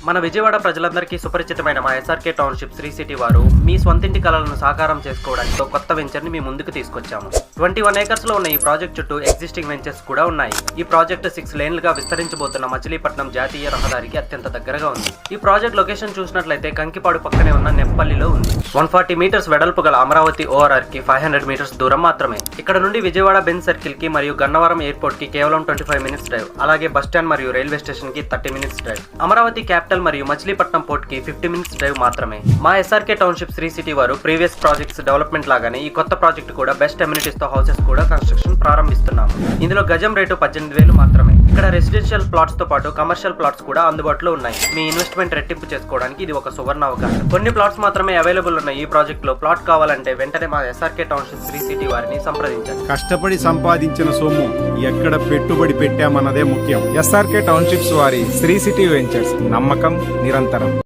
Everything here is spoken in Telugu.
మన విజయవాడ ప్రజలందరికీ సుపరిచితమైన మా ఎస్ఆర్కే టౌన్షిప్ శ్రీ సిటీ వారు మీ స్వంతింటి కలలను సాకారం చేసుకోవడానికి కొత్త వెంచర్ ని మీ ముందుకు తీసుకొచ్చాము. 21 ఏకర్స్ లో ఉన్న ఈ ప్రాజెక్ట్ చుట్టూ ఎగ్జిస్టింగ్ వెంచర్స్ కూడా ఉన్నాయి. ఈ ప్రాజెక్ట్ 6 లేన్లుగా విస్తరించబోతున్న మచిలీపట్నం జాతీయ రహదారికి అత్యంత దగ్గరగా ఉంది. ఈ ప్రాజెక్ట్ లొకేషన్ చూసినట్లయితే కంకిపాడు పక్కనే ఉన్న నెప్పల్లిలో ఉంది. 140 మీటర్స్ వెడల్పు గల అమరావతి ఓఆర్ఆర్ కి 500 మీటర్స్ దూరం మాత్రమే. ఇక్కడ నుండి విజయవాడ బెంజ్ సర్కిల్ కి మరియు గన్నవరం ఎయిర్పోర్ట్ కి కేవలం 25 మినిట్స్ డ్రైవ్. అలాగే బస్ స్టాండ్ మరియు రైల్వే స్టేషన్ కి 30 మినిట్స్ డ్రైవ్. అమరావతి క్యాపిటల్ మరియు మచిలీపట్నం పోర్ట్ కి 50 మినిట్స్ డ్రైవ్ మాత్రమే. మా ఎస్ఆర్కే టౌన్షిప్ శ్రీ సిటీ వారు ప్రీవియస్ ప్రాజెక్ట్స్ డెవలప్మెంట్ లాగానే ఈ కొత్త ప్రాజెక్ట్ కూడా బెస్ట్ అమ్యూనిటీస్ తో హౌసెస్ కూడా కన్స్ట్రక్షన్ ప్రారంభిస్తున్నాము. ఇందులో గజం రేటు 18,000 మాత్రమే. ఇక్కడ రెసిడెన్షియల్ ప్లాట్స్ తో పాటు కమర్షియల్ ప్లాట్స్ కూడా అందుబాటులో ఉన్నాయి. మీ ఇన్వెస్ట్మెంట్ రెట్టింపు చేసుకోవడానికి ఇది ఒక సువర్ణ అవకాశం. కొన్ని ప్లాట్స్ మాత్రమే అవైలబుల్ ఉన్న ఈ ప్రాజెక్ట్ లో ప్లాట్ కావాలంటే వెంటనే మా ఎస్ఆర్కే టౌన్షిప్ శ్రీ సిటీ వారిని సంప్రదించండి. కష్టపడి సంపాదించిన సొమ్ము ఎక్కడ పెట్టుబడి పెట్టామన్నదే ముఖ్యం. ఎస్ఆర్కే టౌన్షిప్స్ వారి శ్రీ సిటీ వెంచర్స్, నమ్మకం నిరంతరం.